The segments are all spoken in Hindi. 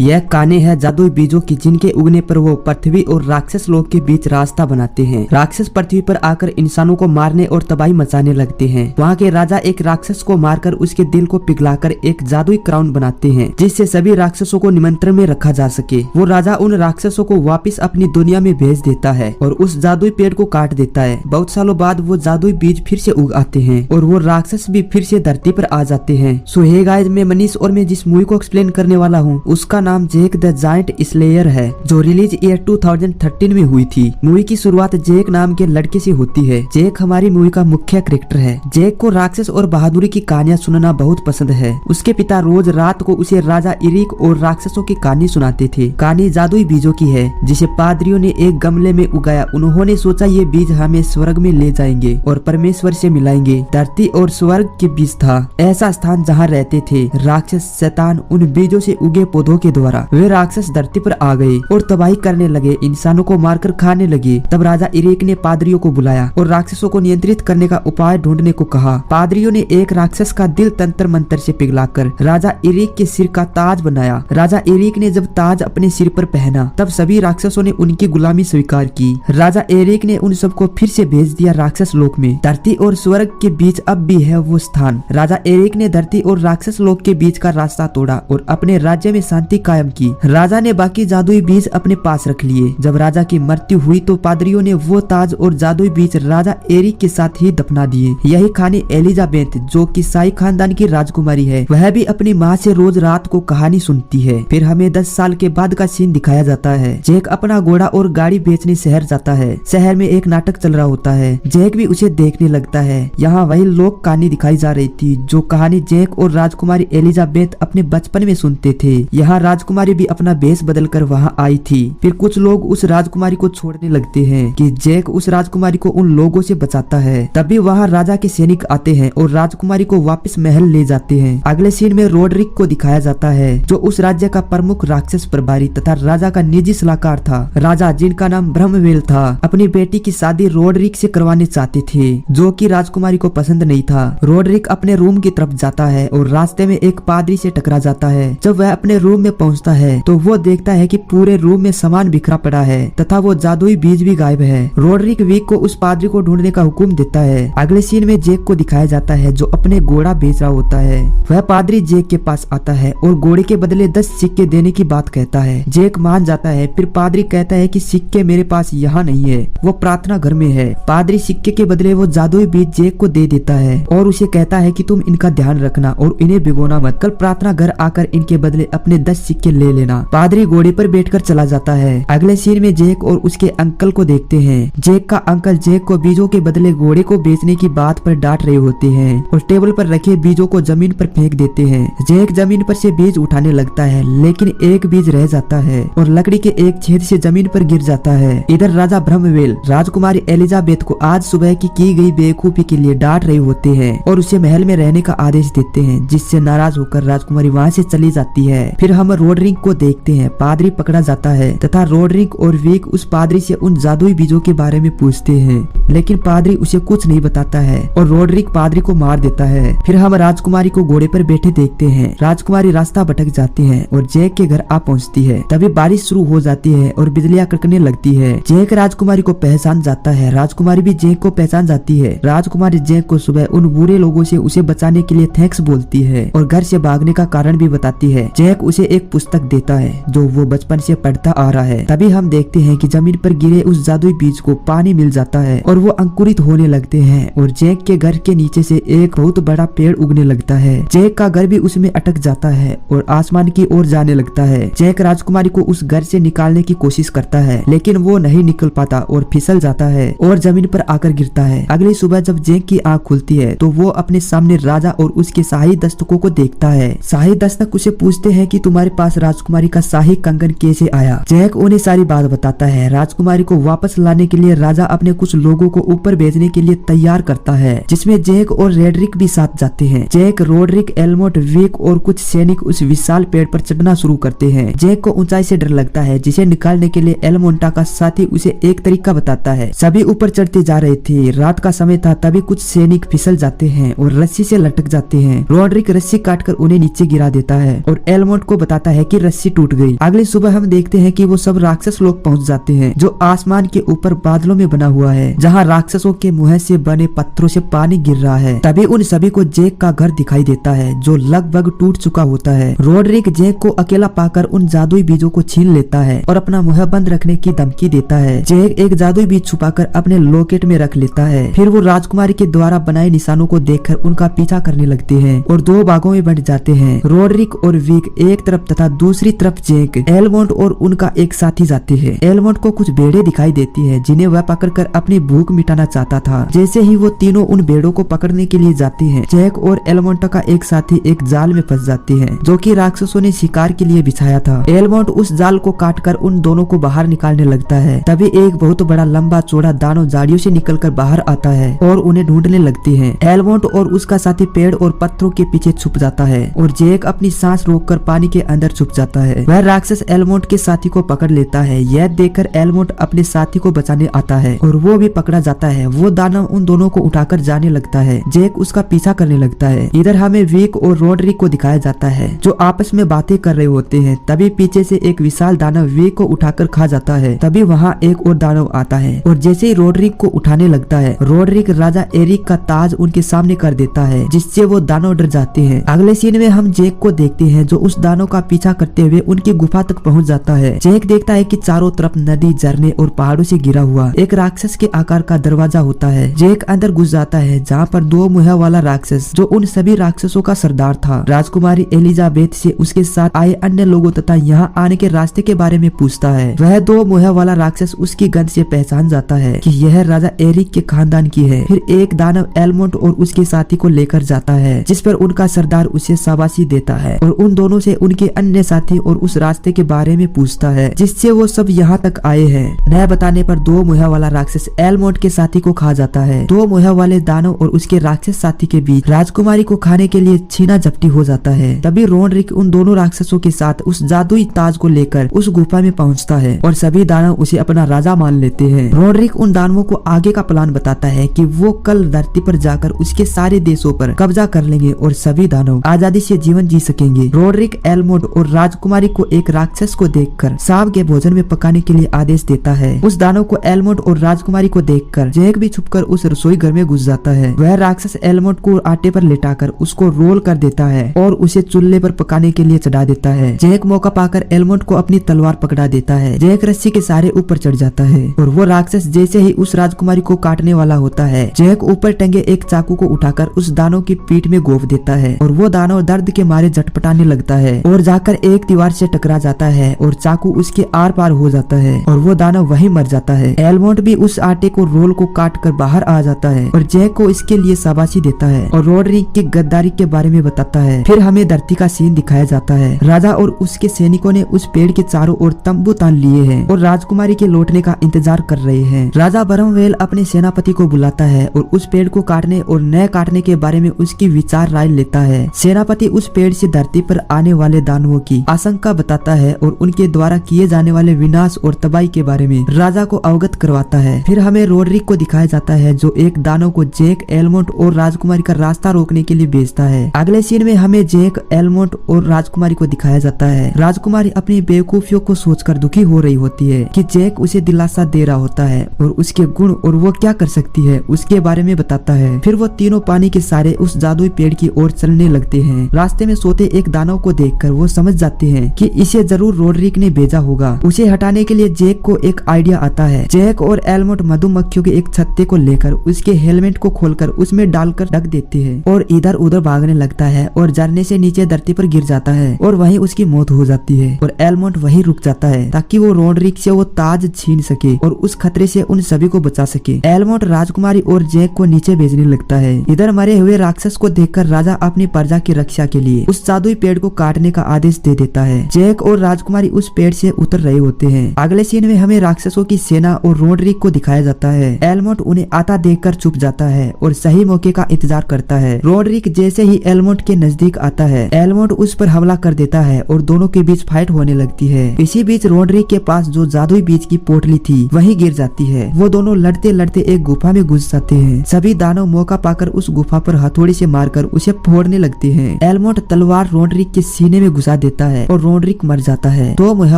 यह काने है जादुई बीजों की, जिनके उगने पर वो पृथ्वी और राक्षस लोग के बीच रास्ता बनाते हैं। राक्षस पृथ्वी पर आकर इंसानों को मारने और तबाही मचाने लगते हैं। वहाँ के राजा एक राक्षस को मारकर उसके दिल को पिघलाकर एक जादुई क्राउन बनाते हैं, जिससे सभी राक्षसों को निमंत्रण में रखा जा सके। वो राजा उन राक्षसों को वापस अपनी दुनिया में भेज देता है और उस जादुई पेड़ को काट देता है। बहुत सालों बाद वो जादुई बीज फिर से उग आते हैं और वो राक्षस भी फिर से धरती पर आ जाते हैं। सो हे गाइस, मैं मनीष और मैं जिस मूवी को एक्सप्लेन करने वाला हूँ उसका नाम जैक द जायंट स्लेयर है, जो रिलीज ईयर 2013 में हुई थी। मूवी की शुरुआत जैक नाम के लड़के से होती है। जैक हमारी मूवी का मुख्य कैरेक्टर है। जैक को राक्षस और बहादुरी की कहानियां सुनना बहुत पसंद है। उसके पिता रोज रात को उसे राजा इरिक और राक्षसों की कहानी सुनाते थे। कहानी जादुई बीजों की है, जिसे पादरियों ने एक गमले में उगाया। उन्होंने सोचा ये बीज हमें स्वर्ग में ले जाएंगे और परमेश्वर से मिलाएंगे। धरती और स्वर्ग के बीच था ऐसा स्थान जहाँ रहते थे राक्षस शैतान। उन बीजों से उगे पौधों के द्वारा वे राक्षस धरती पर आ गए और तबाही करने लगे, इंसानों को मारकर खाने लगे। तब राजा इरिक ने पादरियों को बुलाया और राक्षसों को नियंत्रित करने का उपाय ढूंढने को कहा। पादरियों ने एक राक्षस का दिल तंत्र मंत्र से पिघलाकर राजा इरिक के सिर का ताज बनाया। राजा इरिक ने जब ताज अपने सिर पर पहना तब सभी राक्षसों ने उनकी गुलामी स्वीकार की। राजा इरिक ने उन सबको फिर से भेज दिया राक्षस लोक में। धरती और स्वर्ग के बीच अब भी है वो स्थान। राजा इरिक ने धरती और राक्षस लोक के बीच का रास्ता तोड़ा और अपने राज्य में शांति कायम की। राजा ने बाकी जादुई बीज अपने पास रख लिए। जब राजा की मृत्यु हुई तो पादरियों ने वो ताज और जादुई बीज राजा एरिक के साथ ही दफना दिए। यही कहानी एलिजाबेथ, जो कि शाही खानदान की राजकुमारी है, वह भी अपनी माँ से रोज रात को कहानी सुनती है। फिर हमें 10 साल के बाद का सीन दिखाया जाता है। जैक अपना घोड़ा और गाड़ी बेचने शहर जाता है। शहर में एक नाटक चल रहा होता है। जैक भी उसे देखने लगता है। यहाँ वही लोक कहानी दिखाई जा रही थी, जो कहानी जैक और राजकुमारी एलिजाबेथ अपने बचपन में सुनते थे। यहाँ राजकुमारी भी अपना भेष बदलकर वहाँ आई थी। फिर कुछ लोग उस राजकुमारी को छोड़ने लगते हैं कि जैक उस राजकुमारी को उन लोगों से बचाता है। तभी वहाँ राजा के सैनिक आते हैं और राजकुमारी को वापस महल ले जाते हैं। अगले सीन में रोडरिक को दिखाया जाता है, जो उस राज्य का प्रमुख राक्षस प्रभारी तथा राजा का निजी सलाहकार था। राजा, जिनका नाम ब्रह्मवेल था, अपनी बेटी की शादी रोडरिक से करवाने चाहते थे, जो कि राजकुमारी को पसंद नहीं था। रोडरिक अपने रूम की तरफ जाता है और रास्ते में एक पादरी से टकरा जाता है। जब वह अपने रूम में पहुंचता है तो वो देखता है कि पूरे रूम में सामान बिखरा पड़ा है तथा वो जादुई बीज भी गायब है। रोडरिक वीक को उस पादरी को ढूंढने का हुक्म देता है। अगले सीन में जैक को दिखाया जाता है, जो अपने घोड़ा बेच रहा होता है। वह पादरी जैक के पास आता है और घोड़े के बदले 10 सिक्के देने की बात कहता है। जैक मान जाता है। फिर पादरी कहता है कि सिक्के मेरे पास यहाँ नहीं है, वो प्रार्थना घर में है। पादरी सिक्के के बदले वो जादुई बीज जैक को दे देता है और उसे कहता है कि तुम इनका ध्यान रखना और इन्हें भिगोना मत। कल प्रार्थना घर आकर इनके बदले अपने 10 सिक्के ले लेना। पादरी घोड़े पर बैठकर चला जाता है। अगले सीन में जैक और उसके अंकल को देखते हैं। जैक का अंकल जैक को बीजों के बदले घोड़े को बेचने की बात पर डांट रहे होते हैं और टेबल पर रखे बीजों को जमीन पर फेंक देते हैं। जैक जमीन पर से बीज उठाने लगता है, लेकिन एक बीज रह जाता है और लकड़ी के एक छेद से जमीन पर गिर जाता है। इधर राजा ब्रह्मवेल राजकुमारी एलिजाबेथ को आज सुबह की गई बेवकूफी के लिए डांट रहे होते हैं और उसे महल में रहने का आदेश देते हैं, जिससे नाराज होकर राजकुमारी वहाँ से चली जाती है। फिर हम रोडरिक को देखते हैं। पादरी पकड़ा जाता है तथा रोडरिक और वीक उस पादरी से उन जादुई बीजों के बारे में पूछते हैं, लेकिन पादरी उसे कुछ नहीं बताता है और रोडरिक पादरी को मार देता है। फिर हम राजकुमारी को घोड़े पर बैठे देखते हैं। राजकुमारी रास्ता भटक जाती है और जैक के घर आ पहुंचती है। तभी बारिश शुरू हो जाती है और बिजलियां कड़कने लगती है। जैक राजकुमारी को पहचान जाता है। राजकुमारी भी जैक को पहचान जाती है। राजकुमारी जैक को सुबह उन बुरे लोगों से उसे बचाने के लिए थैंक्स बोलती है और घर से भागने का कारण भी बताती है। जैक उसे एक पुस्तक देता है जो वो बचपन से पढ़ता आ रहा है। तभी हम देखते हैं कि जमीन पर गिरे उस जादुई बीज को पानी मिल जाता है और वो अंकुरित होने लगते हैं और जैक के घर के नीचे से एक बहुत बड़ा पेड़ उगने लगता है। जैक का घर भी उसमें अटक जाता है और आसमान की ओर जाने लगता है। जैक राजकुमारी को उस घर से निकालने की कोशिश करता है, लेकिन वो नहीं निकल पाता और फिसल जाता है और जमीन पर आकर गिरता है। अगली सुबह जब जैक की आंख खुलती है तो वो अपने सामने राजा और उसके शाही दस्तकों को देखता है। शाही दस्तक उसे पूछते हैं कि तुम्हारे पास राजकुमारी का शाही कंगन कैसे आया। जैक उन्हें सारी बात बताता है। राजकुमारी को वापस लाने के लिए राजा अपने कुछ लोगों को ऊपर भेजने के लिए तैयार करता है, जिसमें जैक और रोडरिक भी साथ जाते हैं। जैक, रोडरिक, एलमोट, वीक और कुछ सैनिक उस विशाल पेड़ पर चढ़ना शुरू करते हैं। जैक को ऊंचाई से डर लगता है, जिसे निकालने के लिए एलमोंटा का साथी उसे एक तरीका बताता है। सभी ऊपर चढ़ते जा रहे थे। रात का समय था। तभी कुछ सैनिक फिसल जाते हैं और रस्सी से लटक जाते हैं। रोडरिक रस्सी काटकर उन्हें नीचे गिरा देता है और एलमोंट को बताता जाता है कि रस्सी टूट गई। अगली सुबह हम देखते हैं कि वो सब राक्षस लोग पहुंच जाते हैं जो आसमान के ऊपर बादलों में बना हुआ है, जहाँ राक्षसों के मुंह से बने पत्थरों से पानी गिर रहा है। तभी उन सभी को जैक का घर दिखाई देता है जो लगभग टूट चुका होता है। रोड्रिक जैक को अकेला पाकर उन जादुई बीजों को छीन लेता है और अपना मुंह बंद रखने की धमकी देता है। जैक एक जादुई बीज छुपाकर अपने लॉकेट में रख लेता है। फिर वो राजकुमारी के द्वारा बनाए निशानों को देखकर उनका पीछा करने लगते हैं और दो भागों में बंट जाते हैं। रोड्रिक और विक एक तरफ तथा दूसरी तरफ जैक, एलमोंड और उनका एक साथी जाते हैं। एलमोंड को कुछ भेड़ें दिखाई देती है जिन्हें वह पकड़कर अपनी भूख मिटाना चाहता था। जैसे ही वो तीनों उन भेड़ों को पकड़ने के लिए जाते हैं, जैक और एलमोंड का एक साथी एक जाल में फंस जाते हैं जो कि राक्षसों ने शिकार के लिए बिछाया था। एलमोंड उस जाल को काटकर उन दोनों को बाहर निकालने लगता है। तभी एक बहुत बड़ा लंबा चौड़ा दानव झाड़ियों से निकलकर बाहर आता है और उन्हें ढूंढने लगते हैं। एलमोंड और उसका साथी पेड़ और पत्थरों के पीछे छुप जाता है और जैक अपनी सांस रोककर पानी के अंदर छुप जाता है। वह राक्षस एलमोंड के साथी को पकड़ लेता है। यह देखकर एलमोंड अपने साथी को बचाने आता है और वो भी पकड़ा जाता है। वो दानव उन दोनों को उठाकर जाने लगता है। जैक उसका पीछा करने लगता है। इधर हमें विक और रोड्रिक को दिखाया जाता है जो आपस में बातें कर रहे होते हैं। तभी पीछे से एक विशाल दानव विक को उठाकर खा जाता है। तभी वहाँ एक और दानव आता है और जैसे ही रोड्रिक को उठाने लगता है, रोड्रिक राजा एरिक का ताज उनके सामने कर देता है जिससे वो दानव डर जाते हैं। अगले सीन में हम जैक को देखते हैं जो उस दानव का पीछा करते हुए उनकी गुफा तक पहुंच जाता है। जैक देखता है कि चारों तरफ नदी, झरने और पहाड़ों से घिरा हुआ एक राक्षस के आकार का दरवाजा होता है। जैक अंदर घुस जाता है जहाँ पर दो मुँह वाला राक्षस जो उन सभी राक्षसों का सरदार था, राजकुमारी एलिजाबेथ से उसके साथ आए अन्य लोगों तथा यहाँ आने के रास्ते के बारे में पूछता है। वह दो मुँह वाला राक्षस उसकी गंध से पहचान जाता है कि यह राजा एरिक के खानदान की है। फिर एक दानव एलमोंड और उसके साथी को लेकर जाता है जिस पर उनका सरदार उसे शाबाशी देता है और उन दोनों से उनके अन्य साथी और उस रास्ते के बारे में पूछता है जिससे वो सब यहाँ तक आए हैं। न बताने पर दो मुँह वाला राक्षस एलमोंड के साथी को खा जाता है। दो मुँह वाले दानव और उसके राक्षस साथी के बीच राजकुमारी को खाने के लिए छीना झपटी हो जाता है। तभी रोड्रिक उन दोनों राक्षसों के साथ उस जादुई ताज को लेकर उस गुफा में पहुंचता है और सभी दानव उसे अपना राजा मान लेते हैं। रोड्रिक उन दानवों को आगे का प्लान बताता है कि वो कल धरती पर जाकर उसके सारे देशों पर कब्जा कर लेंगे और सभी दानव आजादी से जीवन जी सकेंगे। रोड्रिक एलमोंड और राजकुमारी को एक राक्षस को देखकर सांप के भोजन में पकाने के लिए आदेश देता है। उस दानव को एलमोंड और राजकुमारी को देखकर जैक भी छुपकर उस रसोई घर में घुस जाता है। वह राक्षस एलमोंड को आटे पर लेटाकर उसको रोल कर देता है और उसे चूल्हे पर पकाने के लिए चढ़ा देता है। जैक मौका पाकर एलमोंड को अपनी तलवार पकड़ा देता है। जैक रस्सी के सहारे ऊपर चढ़ जाता है और वो राक्षस जैसे ही उस राजकुमारी को काटने वाला होता है, जैक ऊपर टंगे एक चाकू को उठाकर उस दानव की पीठ में गोफ देता है और वो दानव दर्द के मारे झटपटाने लगता है और जाकर एक दीवार से टकरा जाता है और चाकू उसके आर पार हो जाता है और वो दानव वहीं मर जाता है। एलमोंड भी उस आटे को रोल को काट कर बाहर आ जाता है और जैक को इसके लिए शाबाशी देता है और रोड्रिक की गद्दारी के बारे में बताता है। फिर हमें धरती का सीन दिखाया जाता है। राजा और उसके सैनिकों ने उस पेड़ के चारों ओर तंबू तान लिए हैं और राजकुमारी के लौटने का इंतजार कर रहे हैं। राजा बरमवेल अपने सेनापति को बुलाता है और उस पेड़ को काटने और न काटने के बारे में उसकी विचार राय लेता है। सेनापति उस पेड़ से धरती पर आने वाले दानवों की आशंका बताता है और उनके द्वारा किए जाने वाले विनाश और तबाही के बारे में राजा को अवगत करवाता है। फिर हमें रोड्रिक को दिखाया जाता है जो एक दानव को जैक, एलमोंड और राजकुमारी का रास्ता रोकने के लिए भेजता है। अगले सीन में हमें जैक, एलमोंड और राजकुमारी को दिखाया जाता है। राजकुमारी अपनी बेवकूफियों को सोचकर दुखी हो रही होती है कि जैक उसे दिलासा दे रहा होता है और उसके गुण और वो क्या कर सकती है उसके बारे में बताता है। फिर वो तीनों पानी के सहारे उस जादुई पेड़ की ओर चलने लगते हैं। रास्ते में सोते एक दानव को देखकर वो समझ जाते हैं कि इसे जरूर रोड्रिक ने भेजा होगा। उसे हटाने के लिए जैक को एक आइडिया आता है। जैक और एलमोंड मधुमक्खियों के एक छत्ते को लेकर उसके हेलमेट को खोलकर उसमें डालकर ढक देते हैं और इधर उधर भागने लगता है और झरने से नीचे धरती पर गिर जाता है और वहीं उसकी मौत हो जाती है और एलमोंड वहीं रुक जाता है ताकि वो रोड्रिक से वो ताज छीन सके और उस खतरे से उन सभी को बचा सके। एलमोंड राजकुमारी और जैक को नीचे भेजने लगता है। इधर मरे हुए राक्षस को देखकर राजा अपनी प्रजा की रक्षा के लिए उस जादुई पेड़ को काटने का आदेश दे देता है। जैक और राजकुमारी उस पेड़ से उतर रहे होते हैं। अगले सीन में हमें राक्षसों की सेना और रोड्रिक को दिखाया जाता है। एलमोंड उन्हें आता देखकर चुप जाता है और सही मौके का इंतजार करता है। रोड्रिक जैसे ही एलमोंड के नजदीक आता है, एलमोंड उस पर हमला कर देता है और दोनों के बीच फाइट होने लगती है। इसी बीच रोड्रिक के पास जो जादुई बीज की पोटली थी वही गिर जाती है। वो दोनों लड़ते लड़ते एक गुफा में घुस जाते हैं। सभी दानव मौका पाकर उस गुफा पर हथौड़ी से मारकर उसे फोड़ने लगते हैं। एलमोंड तलवार रोड्रिक के सीने में घुसा घुसा देता है और रोड्रिक मर जाता है। तो मुँह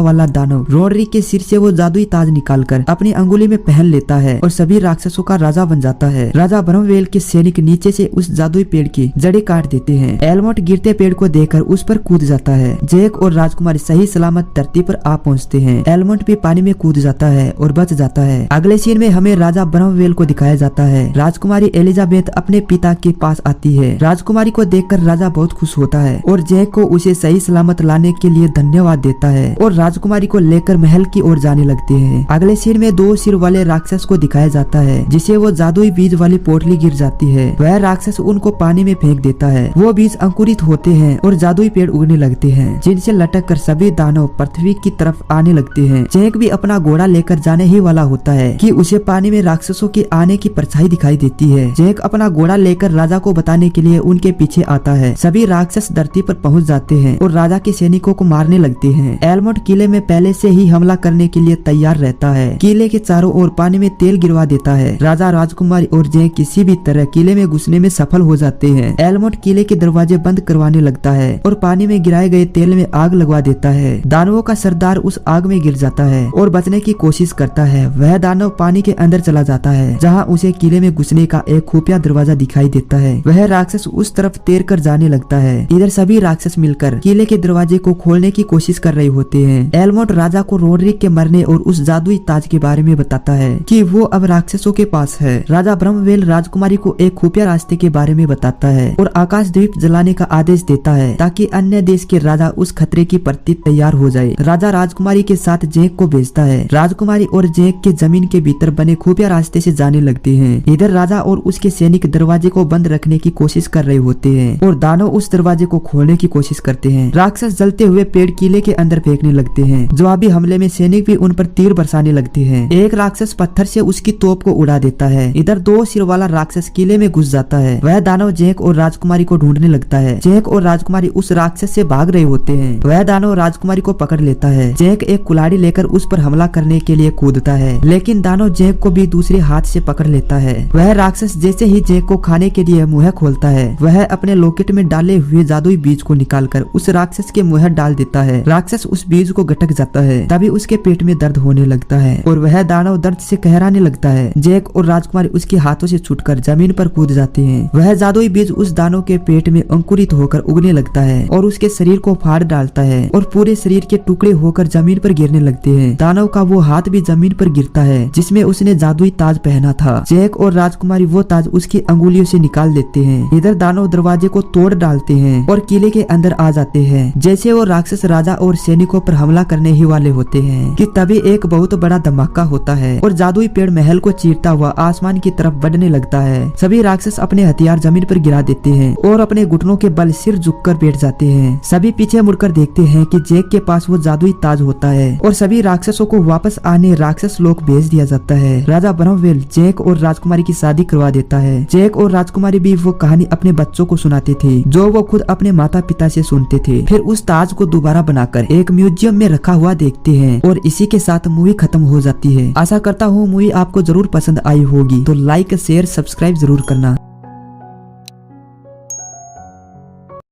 वाला दानव रोड्रिक के सिर से वो जादुई ताज निकालकर अपनी अंगुली में पहन लेता है और सभी राक्षसों का राजा बन जाता है। राजा ब्रह्मवेल के सैनिक नीचे से उस जादुई पेड़ की जड़ें काट देते हैं। एलमोट गिरते पेड़ को देखकर उस पर कूद जाता है। जैक और राजकुमारी सही सलामत धरती पर आ पहुंचते हैं। एलमोट भी पानी में कूद जाता है और बच जाता है। अगले सीन में हमें राजा ब्रह्मवेल को दिखाया जाता है। राजकुमारी एलिजाबेथ अपने पिता के पास आती है। राजकुमारी को देखकर राजा बहुत खुश होता है और जैक को उसे सही सलामत लाने के लिए धन्यवाद देता है और राजकुमारी को लेकर महल की ओर जाने लगते हैं। अगले सीन में 2 सिर वाले राक्षस को दिखाया जाता है जिसे वो जादुई बीज वाली पोटली गिर जाती है। वह राक्षस उनको पानी में फेंक देता है। वो बीज अंकुरित होते हैं और जादुई पेड़ उगने लगते हैं जिनसे लटक कर सभी दानव पृथ्वी की तरफ आने लगते हैं। जैक भी अपना घोड़ा लेकर जाने ही वाला होता है कि उसे पानी में राक्षसों के आने की परछाई दिखाई देती है। जैक अपना घोड़ा लेकर राजा को बताने के लिए उनके पीछे आता है। सभी राक्षस धरती पर पहुंच जाते हैं और राजा के सैनिकों को मारने लगते हैं। एलमोट किले में पहले से ही हमला करने के लिए तैयार रहता है। किले के चारों ओर पानी में तेल गिरवा देता है। राजा, राजकुमारी और जैक किसी भी तरह किले में घुसने में सफल हो जाते हैं। एलमोट किले के दरवाजे बंद करवाने लगता है और पानी में गिराए गए तेल में आग लगवा देता है। दानवों का सरदार उस आग में गिर जाता है और बचने की कोशिश करता है। वह दानव पानी के अंदर चला जाता है जहाँ उसे किले में घुसने का एक खुफिया दरवाजा दिखाई देता है। वह राक्षस उस तरफ तैर कर जाने लगता है। इधर सभी राक्षस मिलकर किले के दरवाजे को खोलने की कोशिश कर रहे होते हैं। एलमोट राजा को रोड्रिक के मरने और उस जादुई ताज के बारे में बताता है कि वो अब राक्षसों के पास है। राजा ब्रह्मवेल राजकुमारी को एक खुफिया रास्ते के बारे में बताता है और आकाश द्वीप जलाने का आदेश देता है ताकि अन्य देश के राजा उस खतरे की प्रति तैयार हो जाए। राजा राजकुमारी के साथ जैक को भेजता है। राजकुमारी और जैक के जमीन के भीतर बने खुफिया रास्ते से जाने लगते हैं। इधर राजा और उसके सैनिक दरवाजे को बंद रखने की कोशिश कर रहे होते हैं और दानव उस दरवाजे को खोलने की कोशिश करते हैं। राक्षस जलते हुए पेड़ किले के अंदर फेंकने लगते हैं। जवाबी हमले में सैनिक भी उन पर तीर बरसाने लगते हैं। एक राक्षस पत्थर से उसकी तोप को उड़ा देता है। इधर 2 सिर वाला राक्षस किले में घुस जाता है। वह दानव जैक और राजकुमारी को ढूंढने लगता है। जैक और राजकुमारी उस राक्षस से भाग रहे होते हैं। वह दानव राजकुमारी को पकड़ लेता है। जैक एक कुल्हाड़ी लेकर उस पर हमला करने के लिए कूदता है लेकिन दानव जैक को भी दूसरे हाथ से पकड़ लेता है। वह राक्षस जैसे ही जैक को खाने के लिए मुंह खोलता है वह अपने लॉकेट में डाले हुए जादुई बीज को निकालकर उस राक्षस के मुंह डाल देता है। राक्षस उस बीज को गटक जाता है। तभी उसके पेट में दर्द होने लगता है और वह दानव दर्द से कहराने लगता है। जैक और राजकुमारी उसके हाथों से छूटकर जमीन पर कूद जाते हैं। वह जादुई बीज उस दानव के पेट में अंकुरित होकर उगने लगता है और उसके शरीर को फाड़ डालता है और पूरे शरीर के टुकड़े होकर जमीन पर गिरने लगते हैं। दानव का वो हाथ भी जमीन पर गिरता है जिसमें उसने जादुई ताज पहना था। जैक और राजकुमारी वो ताज उसकी अंगुलियों से निकाल देते हैं। इधर दानव दरवाजे को तोड़ डालते हैं और किले के अंदर आ जाते हैं। जैसे वो राक्षस राजा और सैनिकों पर हमला करने ही वाले होते हैं कि तभी एक बहुत बड़ा धमाका होता है और जादुई पेड़ महल को चीरता हुआ आसमान की तरफ बढ़ने लगता है। सभी राक्षस अपने हथियार जमीन पर गिरा देते हैं और अपने घुटनों के बल सिर झुककर बैठ जाते हैं। सभी पीछे मुड़कर देखते हैं कि जैक के पास वो जादुई ताज होता है और सभी राक्षसों को वापस आने राक्षस लोक भेज दिया जाता है। राजा ब्रह्मवेल जैक और राजकुमारी की शादी करवा देता है। जैक और राजकुमारी भी वो कहानी अपने बच्चों को सुनाते थे जो वो खुद अपने माता पिता से सुनते थे। फिर उस ताज को दोबारा बनाकर एक म्यूजियम में रखा हुआ देखते हैं और इसी के साथ मूवी खत्म हो जाती है। आशा करता हूँ मूवी आपको जरूर पसंद आई होगी तो लाइक शेयर सब्सक्राइब जरूर करना।